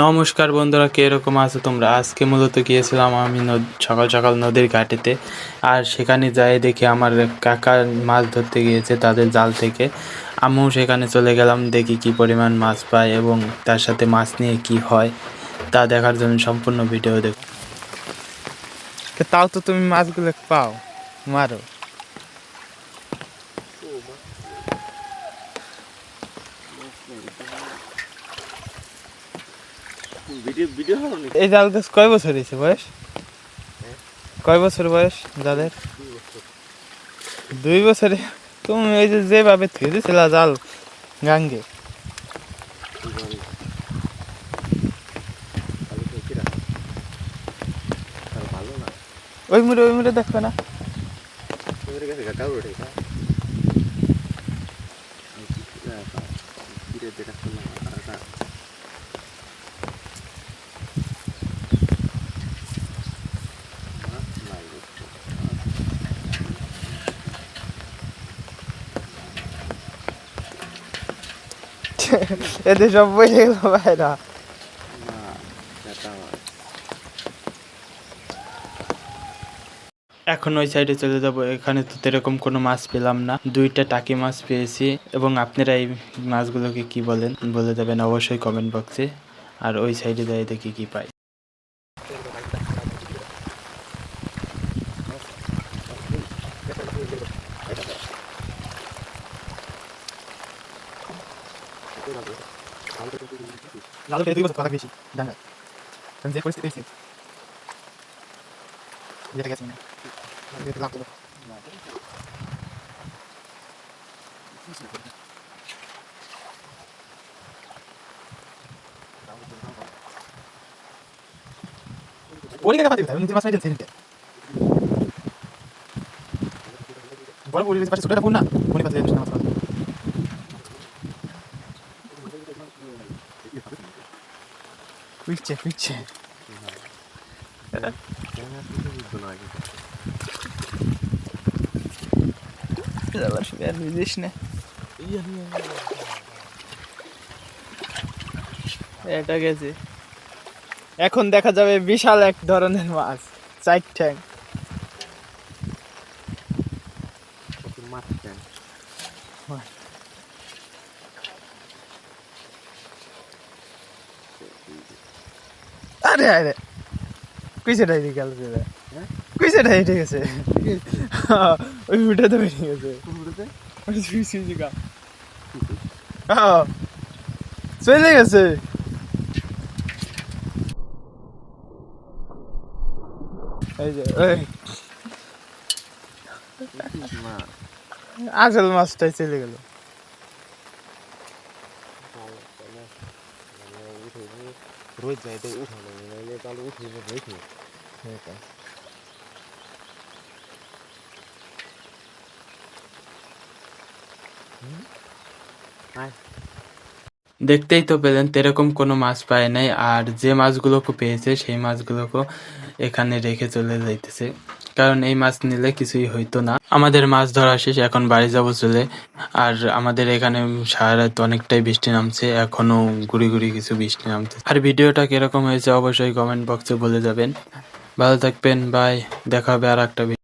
নমস্কার বন্ধুরা, কিরকম আছো তোমরা? আজকে মূলত গিয়েছিলাম আমি সকাল সকাল নদীর ঘাটেতে। আর সেখানে যাই দেখি আমার কাকা মাছ ধরতে গিয়েছে তাদের জাল থেকে। আমিও সেখানে চলে গেলাম, দেখি কি পরিমাণ মাছ পায় এবং তার সাথে মাছ নিয়ে কি হয় তা দেখার জন্য সম্পূর্ণ ভিডিও দেখো। তাও তো তুমি মাছগুলো পাও, মারো। এই জাল গাছ কয় বছর হয়েছে বয়স? কয় বছর বয়স জালের? 2 বছরে? তুমি ওই যেভাবে থুয়ে দিয়েছিল জাল গাঙ্গে, ওই মুড়ে দেখবে না? এদের সব বইলে গেল ভাইরা। এখন ওই সাইডে চলে যাব। এখানে তো এরকম কোনো মাছ পেলাম না, 2টা টাকি মাছ পেয়েছি। এবং আপনারা এই মাছগুলোকে কি বলেন বলে দেবেন অবশ্যই কমেন্ট বক্সে। আর ওই সাইডে যাই দেখি কি পাই। জাল পেয়ে 2 বছর কথা বেশি জানা। আমি যে পরিস্থিতি হয়েছে যেটা গেছে না লাভ তো ওই জায়গা পাতি আমি মাছ নাই দিতে বড় বড় পাশে ছোটটা ফোন না মনে পাশে মাছ মাছ কুইচ্ছে আবার শুকার বুঝিস না। এটা গেছে। এখন দেখা যাবে বিশাল এক ধরনের মাছ, 4 ঠ্যাং। আরে আরে কুইছে ডাইরি গেল রে, কুইছে ডাইরি ঠিক আছে। ওই উঠে তো বেরিয়ে গেছে, ওই সুইসি জিগা চলে গেছে। এই যে ওই আসল মাছটাই চলে গেল। রোজ যায় তো উঠানো তাহলে উঠে রেখে দেখতেই তো পেলেন এরকম কোনো মাছ পায় নাই। আর যে মাছগুলোকে পেয়েছে সেই মাছগুলোকে এখানে রেখে চলে যাইতেছে, কারণ এই মাছ নিলে কিছুই হইতো না। আমাদের মাছ ধরা শেষ, এখন বাড়ি যাবো চলে। আর আমাদের এখানে সারা রাত অনেকটাই বৃষ্টি নামছে, এখনো গুড়ি গুড়ি কিছু বৃষ্টি নামছে। আর ভিডিওটা কিরকম হয়েছে অবশ্যই কমেন্ট বক্সে বলে যাবেন। ভালো থাকবেন, বাই। দেখা হবে আর একটা